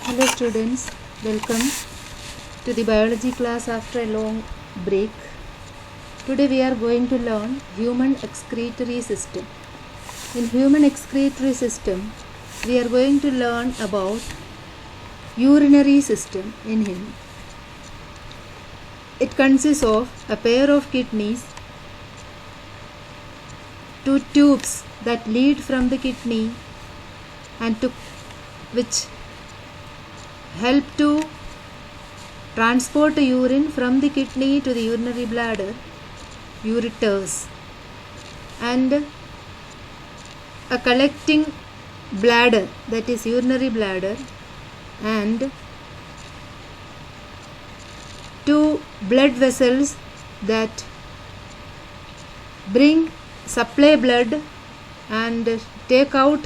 Hello students, welcome to the biology class after a long break. Today we are going to learn human excretory system. In human excretory system, we are going to learn about urinary system in him. It consists of a pair of kidneys, two tubes that lead from the kidney and to which help to transport urine from the kidney to the urinary bladder, ureters, and a collecting bladder, that is urinary bladder, and two blood vessels that supply blood and take out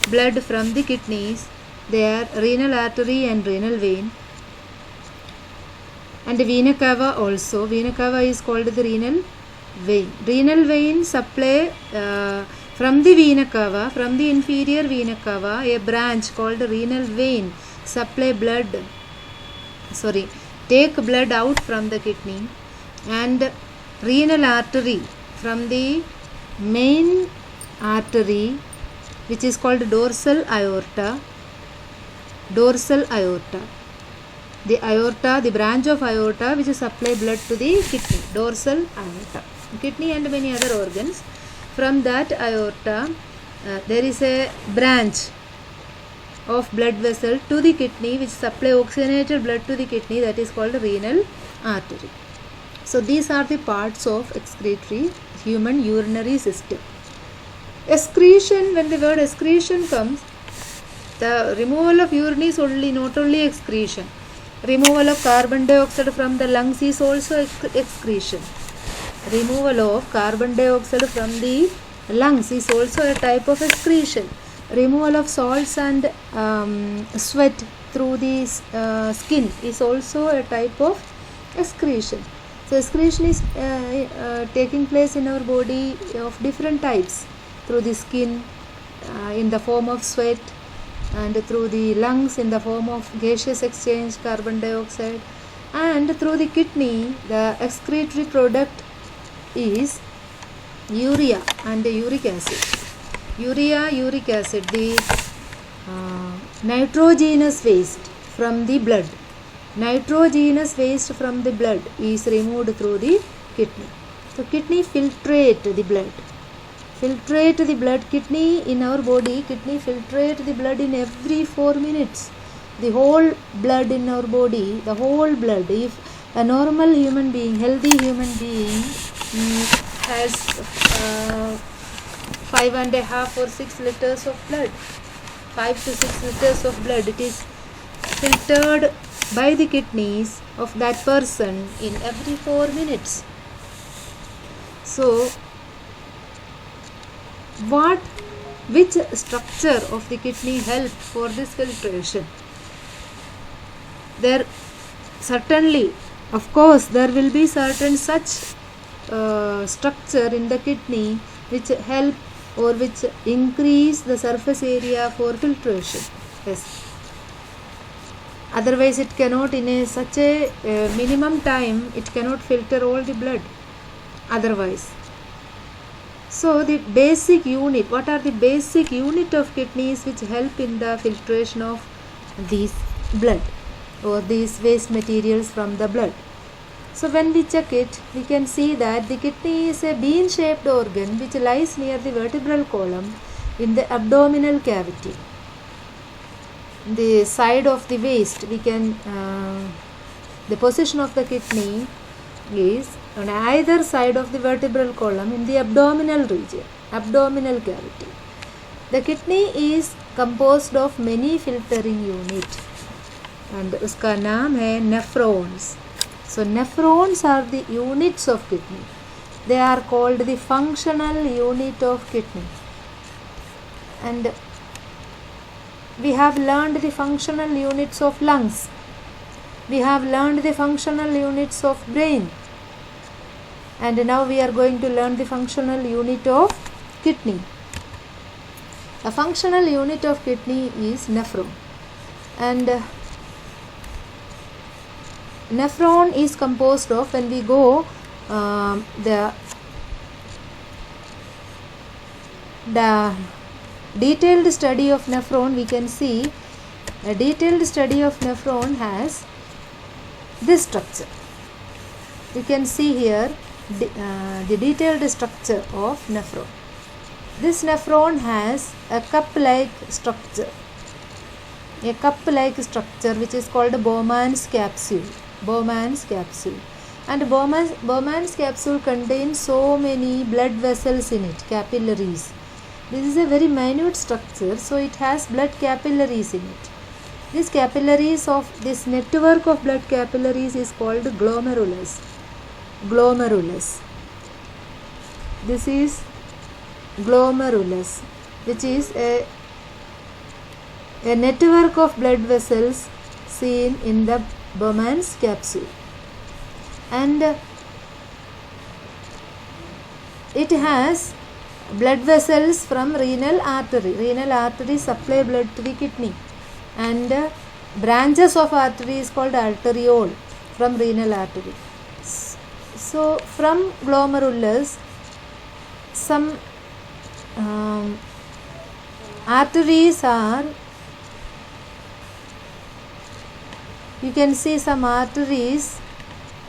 blood from the kidneys. They are renal artery and renal vein, and vena cava also. Vena cava is called the renal vein. Renal vein supply from the vena cava, from the inferior vena cava, a branch called renal vein supply take blood out from the kidney, and renal artery from the main artery, which is called dorsal aorta. The aorta, the branch of aorta which supply blood to the kidney, dorsal aorta, kidney and many other organs. From that aorta, there is a branch of blood vessel to the kidney which supply oxygenated blood to the kidney, that is called renal artery. So these are the parts of excretory human urinary system. Excretion, when the word excretion comes, the removal of urine is not only excretion. Removal of carbon dioxide from the lungs is also excretion. Removal of carbon dioxide from the lungs is also a type of excretion. Removal of salts and sweat through the skin is also a type of excretion. So excretion is taking place in our body of different types, through the skin in the form of sweat, and through the lungs in the form of gaseous exchange, carbon dioxide, and through the kidney the excretory product is urea and the uric acid. Urea, uric acid, the nitrogenous waste from the blood. Nitrogenous waste from the blood is removed through the kidney. So kidney filtrate the blood. Kidney in our body, kidney filtrate the blood in every 4 minutes. The whole blood in our body, the whole blood. If a normal human being, healthy human being has 5.5 or 6 liters of blood, 5 to 6 liters of blood, it is filtered by the kidneys of that person in every 4 minutes. So which structure of the kidney help for this filtration? There certainly, of course, there will be certain such structure in the kidney which help or which increase the surface area for filtration. Yes. Otherwise it cannot, in such a minimum time, it cannot filter all the blood otherwise. So the basic unit, what are the basic unit of kidneys which help in the filtration of these blood or these waste materials from the blood? So when we check it, we can see that the kidney is a bean shaped organ which lies near the vertebral column in the abdominal cavity. The side of the waste, we can the position of the kidney is on either side of the vertebral column in the abdominal region, abdominal cavity. The kidney is composed of many filtering units and uska naam hai nephrons. So nephrons are the units of kidney. They are called the functional unit of kidney. And we have learned the functional units of lungs. We have learned the functional units of brain. And now we are going to learn the functional unit of kidney. A functional unit of kidney is nephron. And nephron is composed of, when we go the detailed study of nephron, we can see a detailed study of nephron has this structure. You can see here the detailed structure of nephron. This nephron has a cup-like structure, which is called Bowman's capsule. Bowman's capsule. And Bowman's capsule contains so many blood vessels in it, capillaries. This is a very minute structure, so it has blood capillaries in it. These capillaries of this network of blood capillaries is called glomerulus. Glomerulus. This is glomerulus, which is a network of blood vessels seen in the Bowman's capsule. And it has blood vessels from renal artery. Renal artery supply blood to the kidney. And branches of artery is called arteriole from renal artery. So from glomerulus, some arteries are, you can see some arteries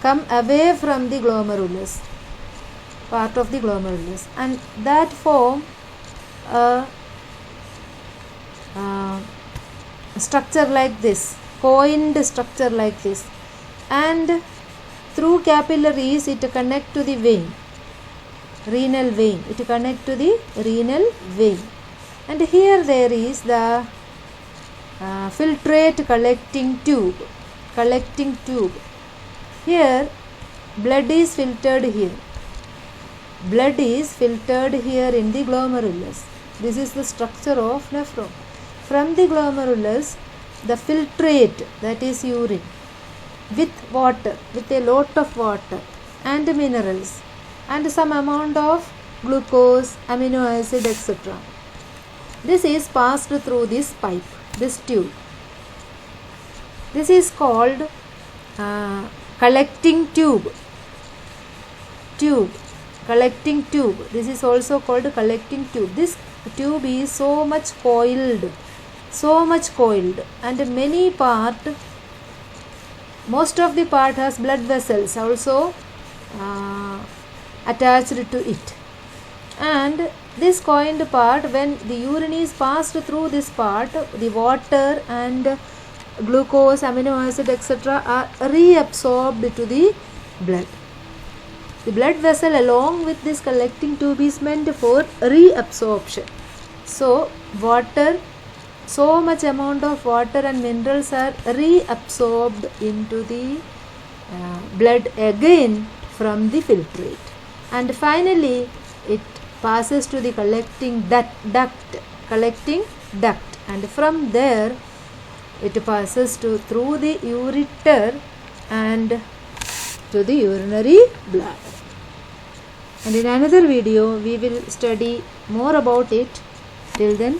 come away from the glomerulus, part of the glomerulus, and that form a structure like this, coiled structure like this, and through capillaries it connect to the vein, renal vein. It connect to the renal vein, and here there is the filtrate collecting tube. Here blood is filtered here. Blood is filtered here in the glomerulus. This is the structure of nephron. From the glomerulus, the filtrate, that is urine, with water, with a lot of water and minerals and some amount of glucose, amino acid, etc. This is passed through this pipe, this tube. This is called collecting tube. Collecting tube. This is also called collecting tube. This tube is so much coiled, and many part, most of the part has blood vessels also attached to it. And this coiled part, when the urine is passed through this part, the water and glucose, amino acid, etc. are reabsorbed to the blood. The blood vessel along with this collecting tube is meant for reabsorption. So water, so much amount of water and minerals are reabsorbed into the blood again from the filtrate, and finally it passes to the collecting duct, and from there it passes through the ureter and to the urinary bladder. And in another video we will study more about it. Till then,